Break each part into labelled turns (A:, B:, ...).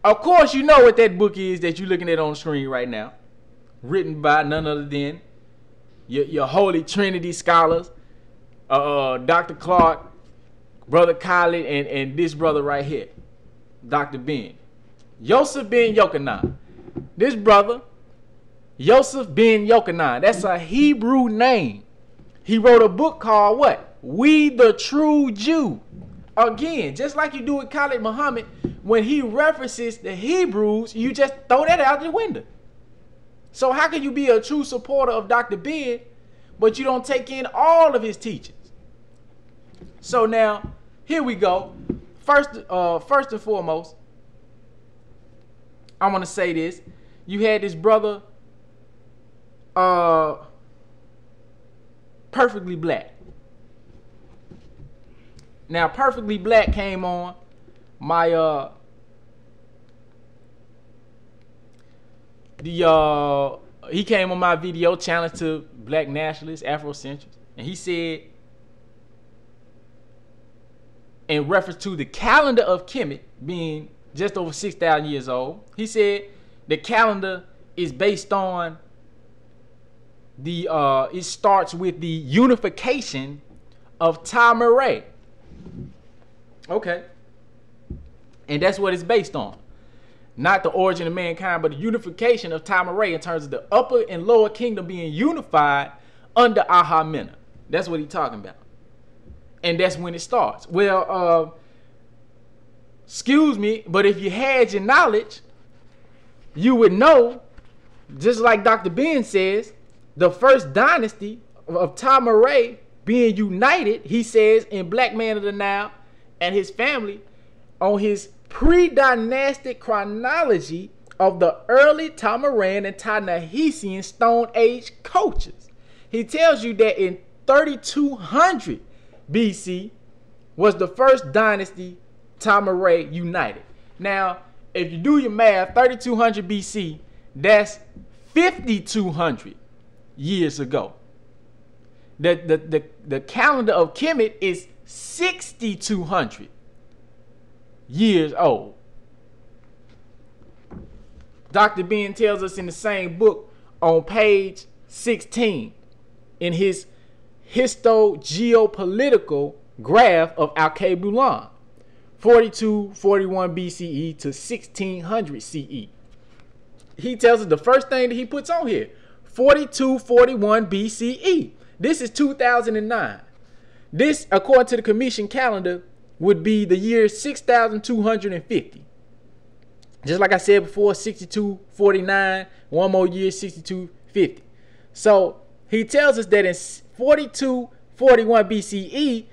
A: Of course, you know what that book is that you're looking at on the screen right now. Written by none other than your Holy Trinity scholars, Dr. Clark, Brother Khaled, and this brother right here, Dr. Ben. Yosef ben Yochanan. This brother, Yosef ben Yochanan, that's a Hebrew name. He wrote a book called what? We the True Jew. Again, just like you do with Khalid Muhammad, when he references the Hebrews, you just throw that out the window. So how can you be a true supporter of Dr. Ben, but you don't take in all of his teachings? So now, here we go. First and foremost, I want to say this. You had this brother, Perfectly Black. Now, Perfectly Black came on my he came on my video challenge to black nationalists, Afrocentrics, and he said, in reference to the calendar of Kemet being just over 6,000 years old, he said the calendar is based on the it starts with the unification of Tamaray. Okay. And that's what it's based on. Not the origin of mankind, but the unification of Tamaray in terms of the upper and lower kingdom being unified under Ahamena. That's what he's talking about. And that's when it starts. Well, excuse me, but if you had your knowledge, you would know, just like Dr. Ben says, the first dynasty of Tamaray being united, he says, in Black Man of the Nile and his family, on his pre-dynastic chronology of the early Tamaran and Ta-Nehisian Stone Age cultures. He tells you that in 3200 BC was the first dynasty Tamaray united. Now, if you do your math, 3200 BC, that's 5200 years ago. The calendar of Kemet is 6200 years old. Dr. Ben tells us in the same book on page 16 in his histo-geopolitical graph of Al-Kebulan, 4241 BCE to 1600 CE. He tells us the first thing that he puts on here, 4241 BCE. This is 2009. This, according to the Commission calendar, would be the year 6250. Just like I said before, 6249, one more year, 6250. So he tells us that in 4241 BCE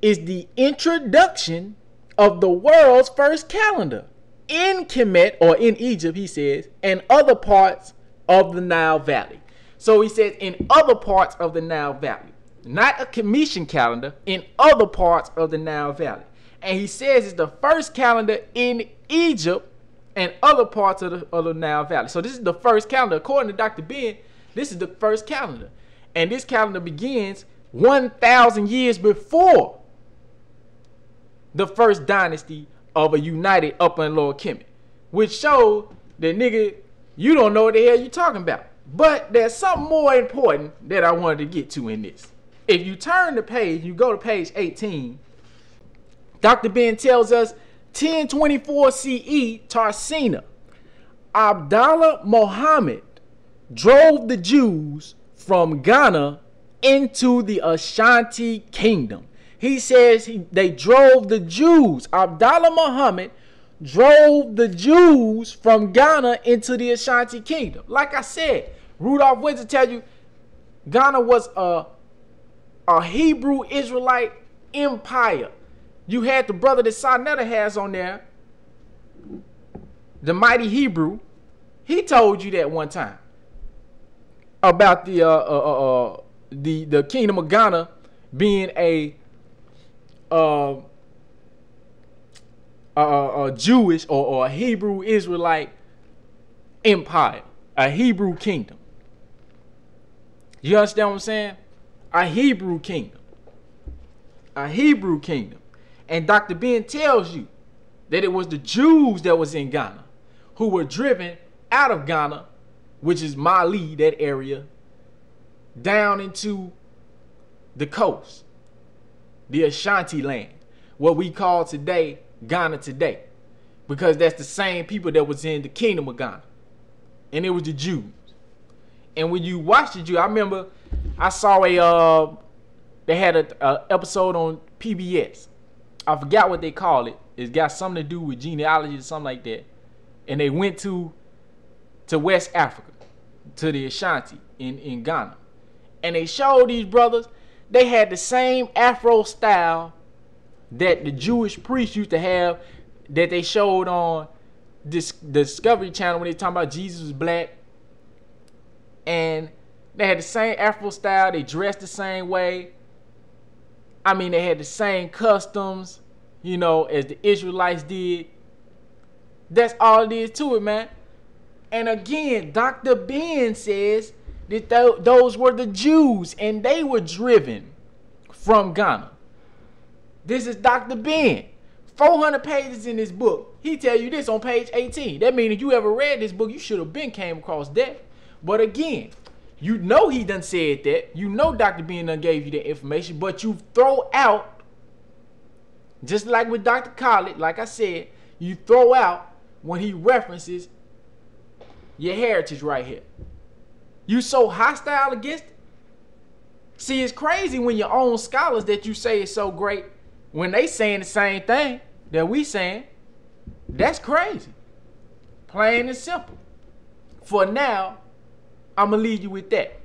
A: is the introduction of the world's first calendar in Kemet, or in Egypt, he says, and other parts of the Nile Valley. So he says in other parts of the Nile Valley, not a Commission calendar, in other parts of the Nile Valley. And he says it's the first calendar in Egypt and other parts of the Nile Valley. So this is the first calendar. According to Dr. Ben, this is the first calendar. And this calendar begins 1,000 years before the first dynasty of a united Upper and Lower Kemet, which shows that, nigga, you don't know what the hell you're talking about. But there's something more important that I wanted to get to in this. If you turn the page, you go to page 18, Dr. Ben tells us 1024 CE, Tarsina, Abdallah Muhammad drove the Jews from Ghana into the Ashanti Kingdom. He says they drove the Jews. Abdallah Muhammad drove the Jews from Ghana into the Ashanti Kingdom. Like I said, Rudolph Winter tell you Ghana was a Hebrew Israelite empire. You had the brother that Sarnetta has on there, the Mighty Hebrew. He told you that one time about the kingdom of Ghana being a Jewish or a Hebrew Israelite empire, a Hebrew kingdom. You understand what I'm saying? A Hebrew kingdom. A Hebrew kingdom. And Dr. Ben tells you that it was the Jews that was in Ghana. who were driven out of Ghana, which is Mali, that area, down into the coast, the Ashanti land, what we call today Ghana today, because that's the same people that was in the kingdom of Ghana, and it was the Jews. And when you watch the Jew, I remember I saw they had a episode on PBS. I forgot what they call it. It's got something to do with genealogy or something like that. And they went to West Africa, to the Ashanti in Ghana. And they showed these brothers, they had the same Afro style that the Jewish priests used to have, that they showed on this Discovery Channel when they talking about Jesus was black. And they had the same Afro style. They dressed the same way. I mean, they had the same customs, you know, as the Israelites did. That's all it is to it, man. And again, Dr. Ben says that those were the Jews, and they were driven from Ghana. This is Dr. Ben. 400 pages in this book. He tell you this on page 18. That means if you ever read this book, you should have been came across that. But again, you know he done said that. You know Dr. Ben done gave you that information, but you throw out, just like with Dr. Khaled, like I said, you throw out when he references your heritage right here. You so hostile against it. See, it's crazy when your own scholars that you say is so great, when they saying the same thing that we saying. That's crazy. Plain and simple. For now, I'm going to leave you with that.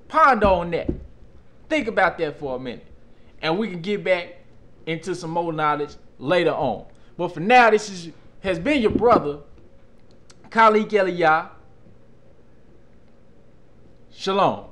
A: Ponder on that. Think about that for a minute. And we can get back into some more knowledge later on. But for now, this has been your brother, Khalik Elia. Shalom.